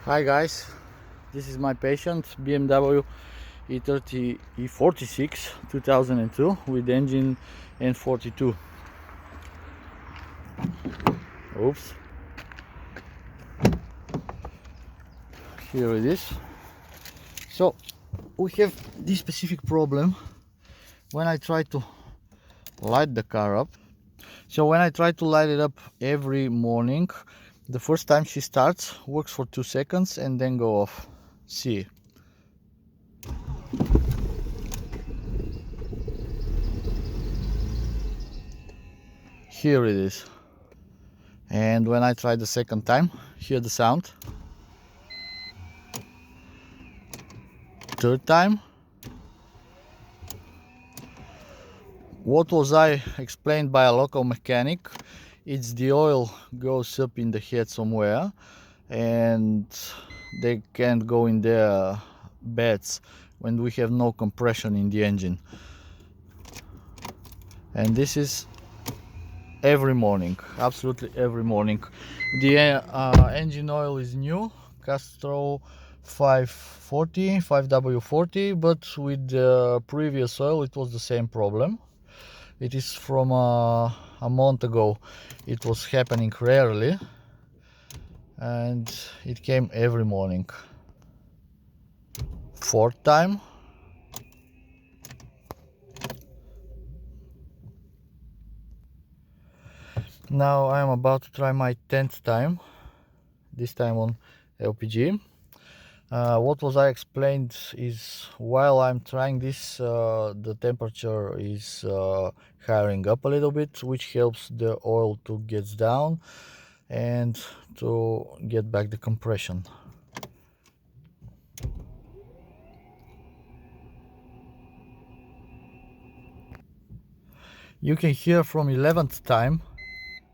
Hi guys, this is my patient BMW E46 2002 with engine N42. Oops. Here it is. So we have this specific problem when I try to light the car up. So when I try to light it up every morning, the first time she starts, works for 2 seconds and then go off. See. Here it is. And when I try the second time, hear the sound. Third time. What was I explained by a local mechanic? It's the oil goes up in the head somewhere and they can't go in their beds when we have no compression in the engine. And this is every morning, absolutely every morning. The engine oil is new, Castro 540, 5W40, but with the previous oil it was the same problem. It is from a month ago. It was happening rarely and it came every morning. Fourth time. Now I am about to try my 10th time, this time on LPG. What was I explained is while I'm trying this, the temperature is hiring up a little bit, which helps the oil to get down and to get back the compression. You can hear from 11th time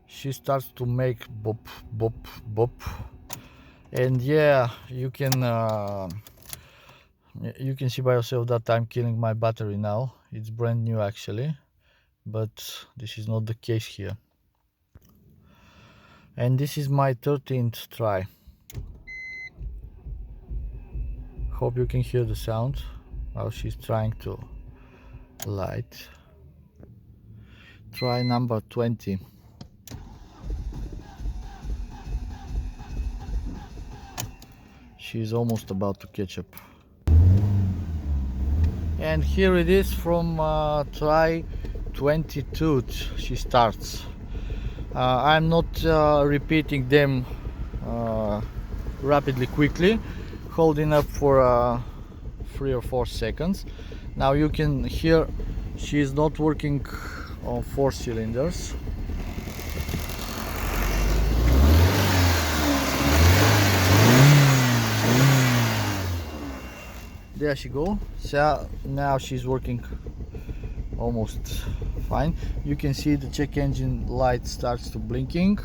she starts to make bop bop bop, and yeah, you can see by yourself that I'm killing my battery now. It's brand new actually, but this is not the case here. And this is my 13th try. Hope you can hear the sound while she's trying to light. Try number 20. She's almost about to catch up. And here it is from try 22. She starts. I'm not repeating them rapidly, quickly, holding up for 3 or 4 seconds. Now you can hear she is not working on 4 cylinders. There she goes. So now she's working almost fine. You can see the check engine light starts to blinking,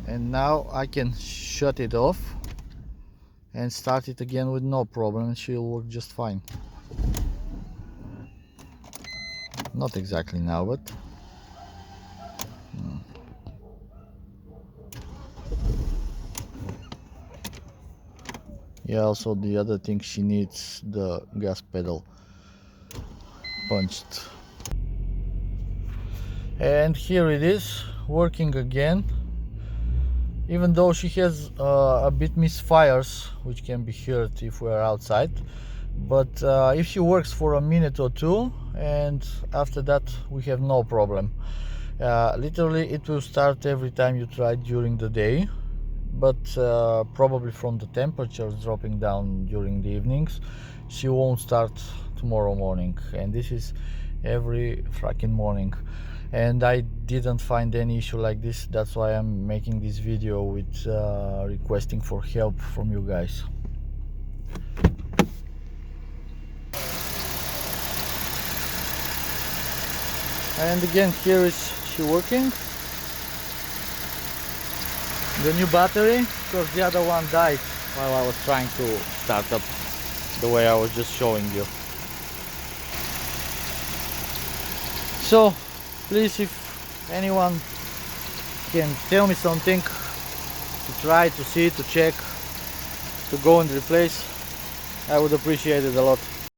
and now I can shut it off and start it again with no problem. She'll work just fine. Not exactly now, but yeah, also the other thing, she needs the gas pedal punched. And here it is, working again, even though she has a bit misfires, which can be heard if we are outside. But if she works for a minute or two, and after that we have no problem. Literally it will start every time you try during the day, but probably from the temperatures dropping down during the evenings, she won't start tomorrow morning. And this is every freaking morning, and I didn't find any issue like this. That's why I'm making this video with requesting for help from you guys. And again, here is she working. The new battery, because the other one died while I was trying to start up the way I was just showing you. So please, if anyone can tell me something, to try, to see, to check, to go and replace, I would appreciate it a lot.